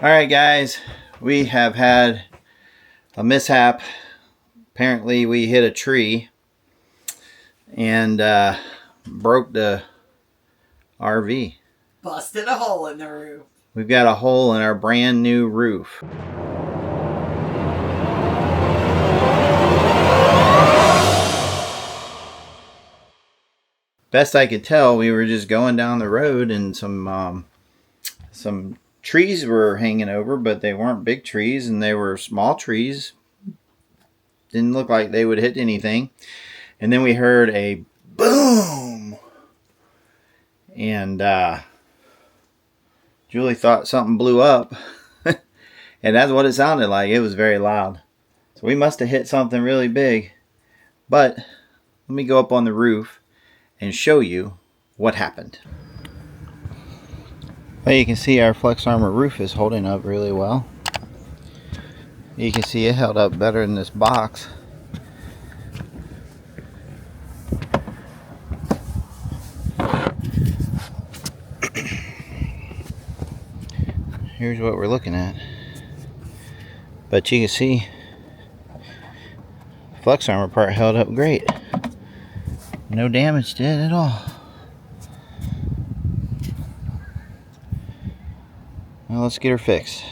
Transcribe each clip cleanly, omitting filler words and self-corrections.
Alright guys, we have had a mishap. Apparently we hit a tree and broke the RV. Busted a hole in the roof. We've got a hole in our brand new roof. Best I could tell, we were just going down the road and some trees were hanging over, but they weren't big trees and they were small trees. Didn't look like they would hit anything. And then we heard a boom. And Julie thought something blew up. And that's what it sounded like. It was very loud. So we must have hit something really big. But let me go up on the roof and show you what happened. Well, you can see our FlexArmor roof is holding up really well. You can see it held up better than this box. Here's what we're looking at. But you can see the FlexArmor part held up great. No damage did at all. Well, let's get her fixed.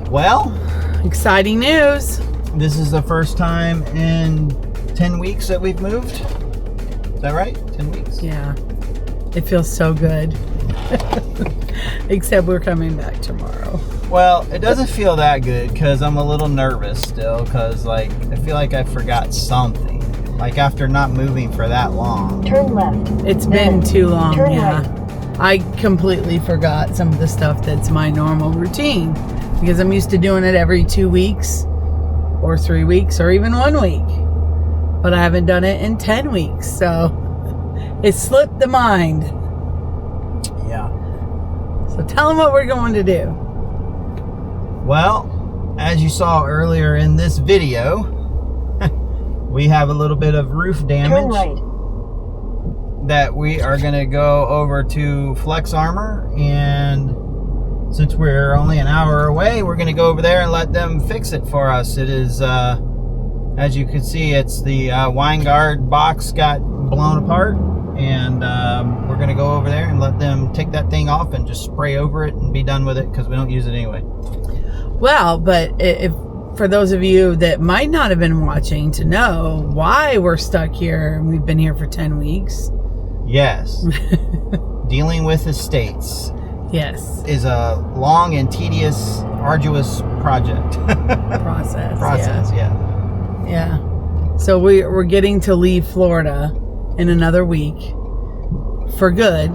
Well, exciting news. This is the first time in 10 weeks that we've moved. Is that right? 10 weeks? Yeah. It feels so good. Except we're coming back tomorrow. Well, it doesn't feel that good because I'm a little nervous still because I feel like I forgot something. Like after not moving for that long. Turn left. It's been too long, Turn yeah. right. I completely forgot some of the stuff that's my normal routine. Because I'm used to doing it every 2 weeks or 3 weeks or even 1 week. But I haven't done it in 10 weeks. So it slipped the mind. Yeah. So tell them what we're going to do. Well, as you saw earlier in this video, we have a little bit of roof damage. Turn right. That we are going to go over to FlexArmor, and since we're only an hour away, we're going to go over there and let them fix it for us. It is, as you can see, it's the wine guard box got blown apart, and we're going to go over there and let them take that thing off and just spray over it and be done with it because we don't use it anyway. Well, but if for those of you that might not have been watching to know why we're stuck here and we've been here for 10 weeks. Yes. Dealing with estates. Yes. Is a long and tedious, arduous project. Process, yeah. Yeah. So we're getting to leave Florida in another week for good.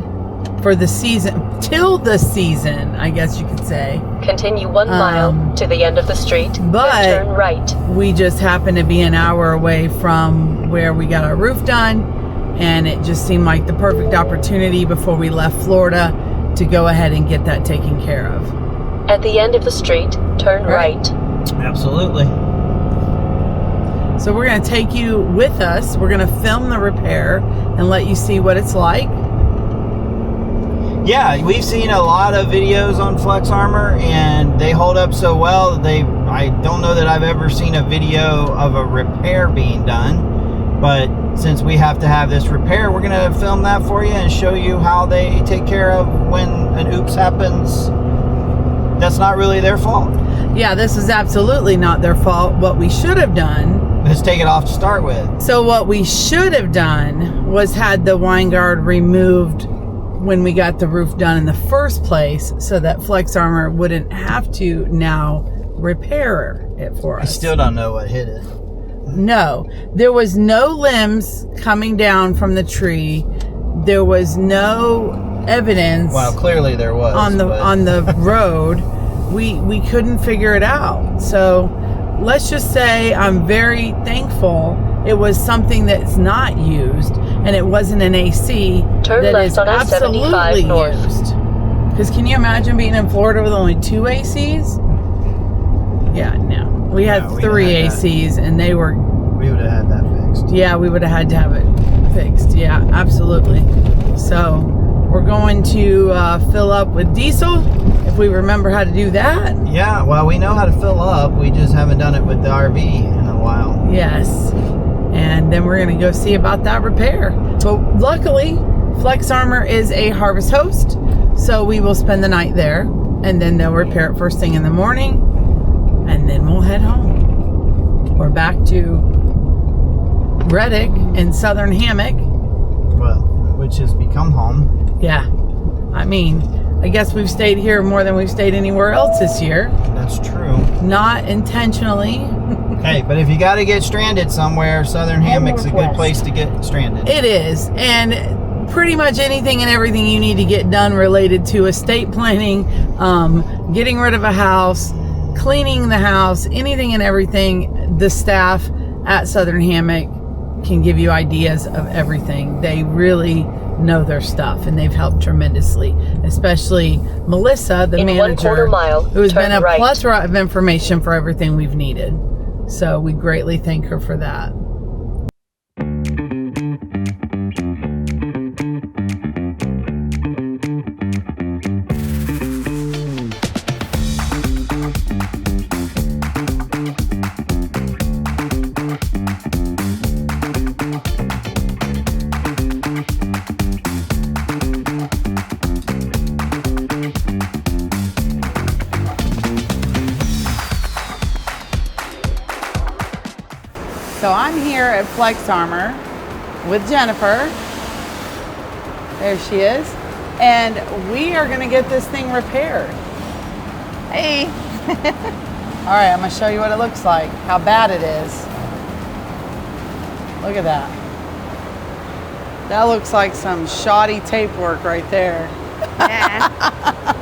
For the season, till the season, I guess you could say. Continue 1 mile to the end of the street, but then turn right. We just happened to be an hour away from where we got our roof done, and it just seemed like the perfect opportunity before we left Florida to go ahead and get that taken care of. At the end of the street, turn right. Absolutely. So we're going to take you with us. We're going to film the repair and let you see what it's like. Yeah, we've seen a lot of videos on FlexArmor, and they hold up so well. I don't know that I've ever seen a video of a repair being done, but since we have to have this repair, we're gonna film that for you and show you how they take care of when an oops happens. That's not really their fault. Yeah, this is absolutely not their fault. What we should have done, Let's take it off to start with. so what we should have done was had the wine guard removed when we got the roof done in the first place, so that FlexArmor wouldn't have to now repair it for us. I still don't know what hit it. No, there was no limbs coming down from the tree. There was no evidence. Well, clearly there was on the road. We couldn't figure it out. So let's just say I'm very thankful it was something that's not used, and it wasn't an AC Turn that left is on I-75 absolutely north. used. Because can you imagine being in Florida with only 2 ACs? Yeah, no. We had No, we 3 had that. ACs, and they were, We would have had that fixed. yeah, we would have had to have it fixed. Yeah, absolutely. So we're going to fill up with diesel, if we remember how to do that. Yeah, well, we know how to fill up. We just haven't done it with the RV in a while. Yes. And then we're going to go see about that repair. But luckily, FlexArmor is a harvest host, so we will spend the night there, and then they'll repair it first thing in the morning, and then we'll head home. We're back to Reddick in Southern Hammock. Well, which has become home. Yeah. I mean, I guess we've stayed here more than we've stayed anywhere else this year. That's true. Not intentionally. Hey, but if you got to get stranded somewhere, Southern Hammock's a good place to get stranded. It is. And pretty much anything and everything you need to get done related to estate planning, getting rid of a house, cleaning the house, anything and everything, the staff at Southern Hammock can give you ideas of everything. They really know their stuff, and they've helped tremendously, especially Melissa, the In manager, 1/4 mile, who has been turn a right. plethora of information for everything we've needed. So we greatly thank her for that. So I'm here at FlexArmor with Jennifer. There she is. And we are going to get this thing repaired. Hey. All right, I'm going to show you what it looks like, how bad it is. Look at that. That looks like some shoddy tape work right there. Yeah.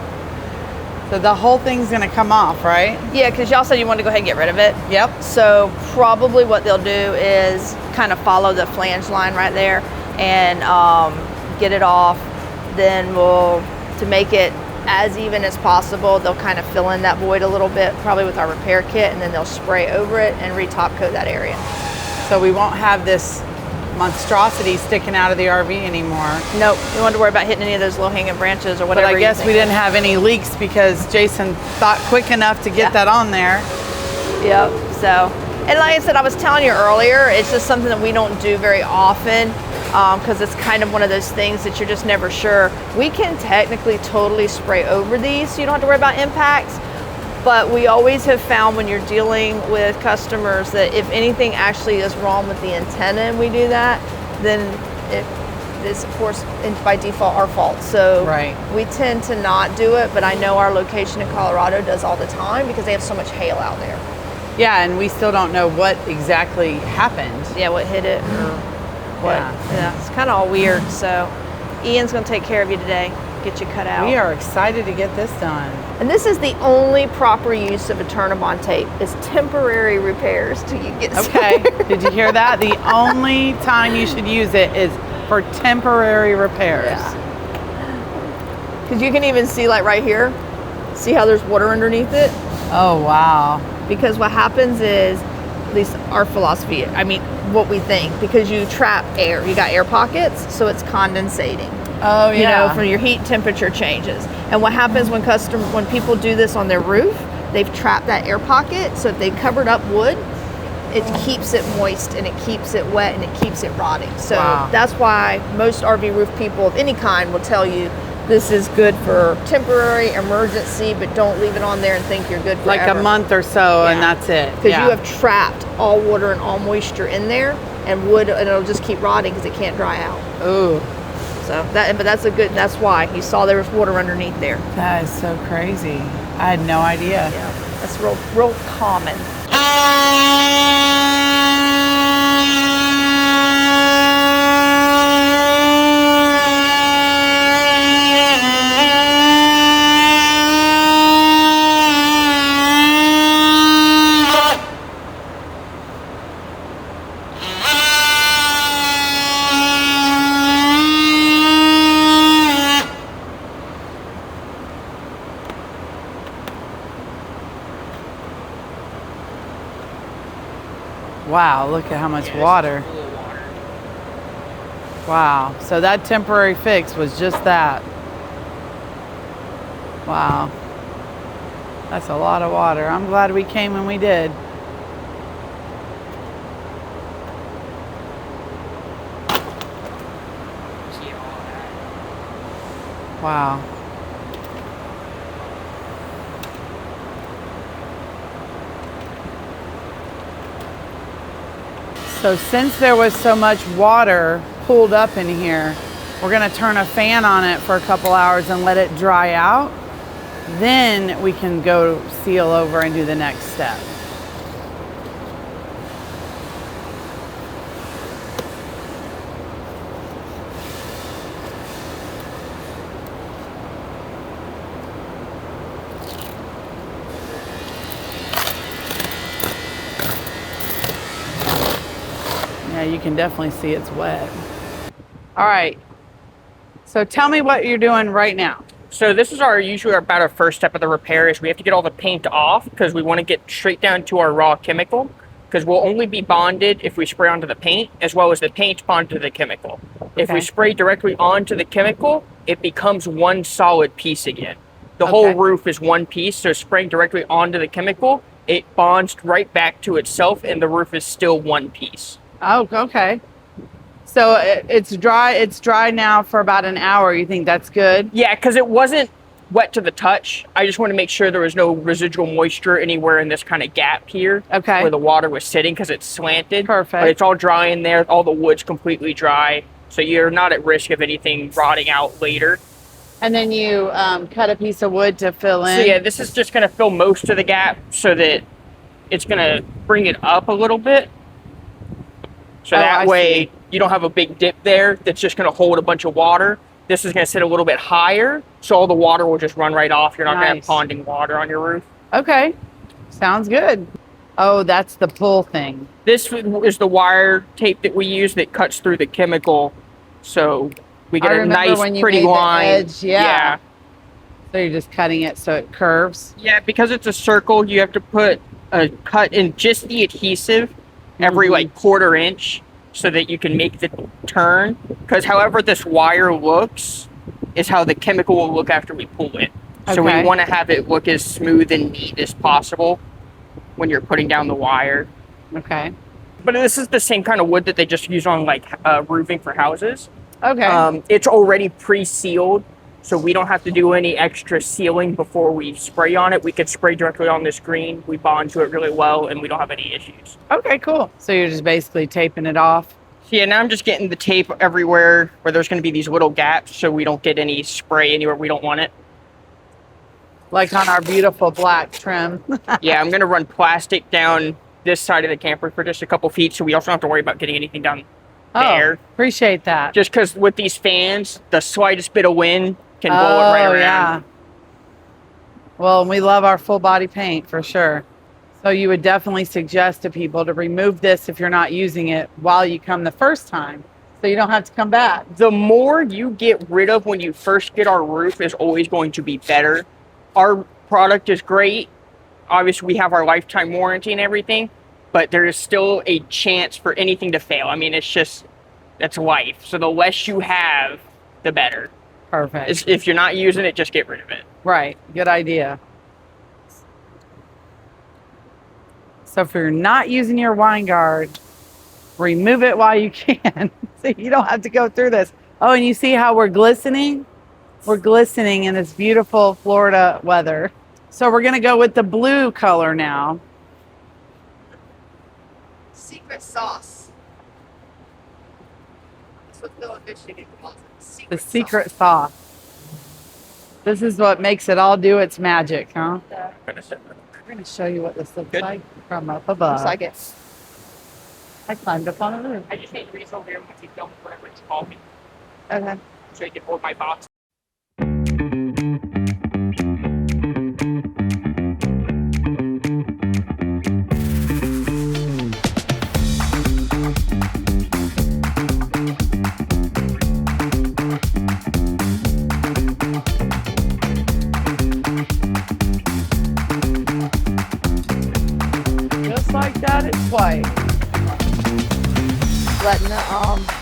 So the whole thing's going to come off, right? Yeah, because y'all said you wanted to go ahead and get rid of it. Yep. So probably what they'll do is kind of follow the flange line right there and get it off. Then to make it as even as possible, they'll kind of fill in that void a little bit, probably with our repair kit, and then they'll spray over it and re-top coat that area. So we won't have this monstrosity sticking out of the RV anymore. Nope, you don't have to worry about hitting any of those low-hanging branches or But whatever. I you guess think we didn't of. have any leaks because Jason thought quick enough to get Yeah. that on there. Yep. So, and like I said, I was telling you earlier, it's just something that we don't do very often because it's kind of one of those things that you're just never sure. We can technically totally spray over these, so you don't have to worry about impacts. But we always have found when you're dealing with customers that if anything actually is wrong with the antenna and we do that, then it is, of course, by default our fault. So Right. we tend to not do it, but I know our location in Colorado does all the time because they have so much hail out there. Yeah, and we still don't know what exactly happened. Yeah, what hit it or what. Yeah, it's kind of all weird. So Ian's going to take care of you today, get you cut out. We are excited to get this done. And this is the only proper use of a turn-on tape is temporary repairs till you get Okay, somewhere. did you hear that? The only time you should use it is for temporary repairs. Because you can even see, like right here, see how there's water underneath it? Oh, wow. Because what happens is, at least our philosophy, I mean, what we think, because you trap air, you got air pockets, so it's condensating. Oh, You yeah. know, from your heat temperature changes. And what happens when people do this on their roof, they've trapped that air pocket. So if they covered up wood, it keeps it moist and it keeps it wet and it keeps it rotting. So Wow. that's why most RV roof people of any kind will tell you this is good for temporary emergency, but don't leave it on there and think you're good forever. Like a month or so, and Yeah. that's it. Because you have trapped all water and all moisture in there, and wood, and it'll just keep rotting because it can't dry out. Ooh, So that's why you saw there was water underneath there. that is so crazy. I had no idea. Yeah, that's real common. Wow, look at how much water. Wow, so that temporary fix was just that. Wow, that's a lot of water. I'm glad we came when we did. Wow. So since there was so much water pooled up in here, we're gonna turn a fan on it for a couple hours and let it dry out. Then we can go seal over and do the next step. Yeah, you can definitely see it's wet. All right. So tell me what you're doing right now. So this is usually about our first step of the repair is we have to get all the paint off because we want to get straight down to our raw chemical because we'll only be bonded if we spray onto the paint as well as the paint bonded to the chemical. If we Okay. spray directly onto the chemical, it becomes one solid piece again. The whole Okay. roof is one piece, so spraying directly onto the chemical, it bonds right back to itself and the roof is still one piece. Oh, okay. So it's dry. It's dry now for about an hour. You think that's good? Yeah, because it wasn't wet to the touch. I just want to make sure there was no residual moisture anywhere in this kind of gap here. Okay. Where the water was sitting because it's slanted. Perfect. But it's all dry in there. All the wood's completely dry. So you're not at risk of anything rotting out later. And then you cut a piece of wood to fill in. So yeah, this is just going to fill most of the gap so that it's going to bring it up a little bit. So Oh, that I way see. you don't have a big dip there that's just going to hold a bunch of water. This is going to sit a little bit higher, so all the water will just run right off. You're not going to Nice. have ponding water on your roof. Okay. Sounds good. Oh, that's the pull thing. This is the wire tape that we use that cuts through the chemical, so we get I a remember nice, when you pretty made the line. edge, yeah. So you're just cutting it so it curves. Yeah, because it's a circle, you have to put a cut in just the adhesive every Mhm. like quarter inch so that you can make the turn. Because however this wire looks is how the chemical will look after we pull it. So Okay. we want to have it look as smooth and neat as possible when you're putting down the wire. Okay. But this is the same kind of wood that they just use on like roofing for houses. Okay. It's already pre-sealed, so we don't have to do any extra sealing before we spray on it. We could spray directly on this green. We bond to it really well, and we don't have any issues. Okay, cool. So you're just basically taping it off. So yeah, now I'm just getting the tape everywhere where there's going to be these little gaps so we don't get any spray anywhere we don't want it. Like on our beautiful black trim. Yeah, I'm going to run plastic down this side of the camper for just a couple feet so we also don't have to worry about getting anything down there. Appreciate that. Just because with these fans, the slightest bit of wind can blow it right around. Yeah. Well, we love our full body paint for sure. So you would definitely suggest to people to remove this if you're not using it while you come the first time, so you don't have to come back. The more you get rid of when you first get our roof is always going to be better. Our product is great. Obviously, we have our lifetime warranty and everything, but there is still a chance for anything to fail. I mean, it's just, that's life. So the less you have, the better. Perfect. If you're not using it, just get rid of it. Right. Good idea. So if you're not using your wine guard, remove it while you can. So you don't have to go through this. Oh, and you see how we're glistening? We're glistening in this beautiful Florida weather. So we're going to go with the blue color now. Secret sauce. That's what Philip Michigan calls it. The secret sauce. This is what makes it all do its magic, huh? We're going to show you what this looks like from up above. Looks like it. I climbed up on a roof. I just need Reese over here once he's done whatever it's called me, Okay. so he can hold my box. Just like that, it's white. Letting the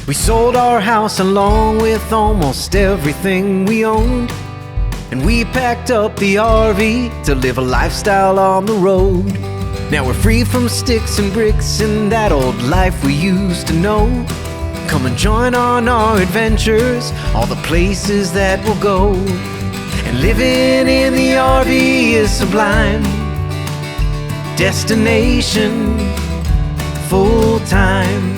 We sold our house along with almost everything we owned, and we packed up the RV to live a lifestyle on the road. Now we're free from sticks and bricks and that old life we used to know. Come and join on our adventures, all the places that we'll go. And living in the RV is sublime. Destination full time.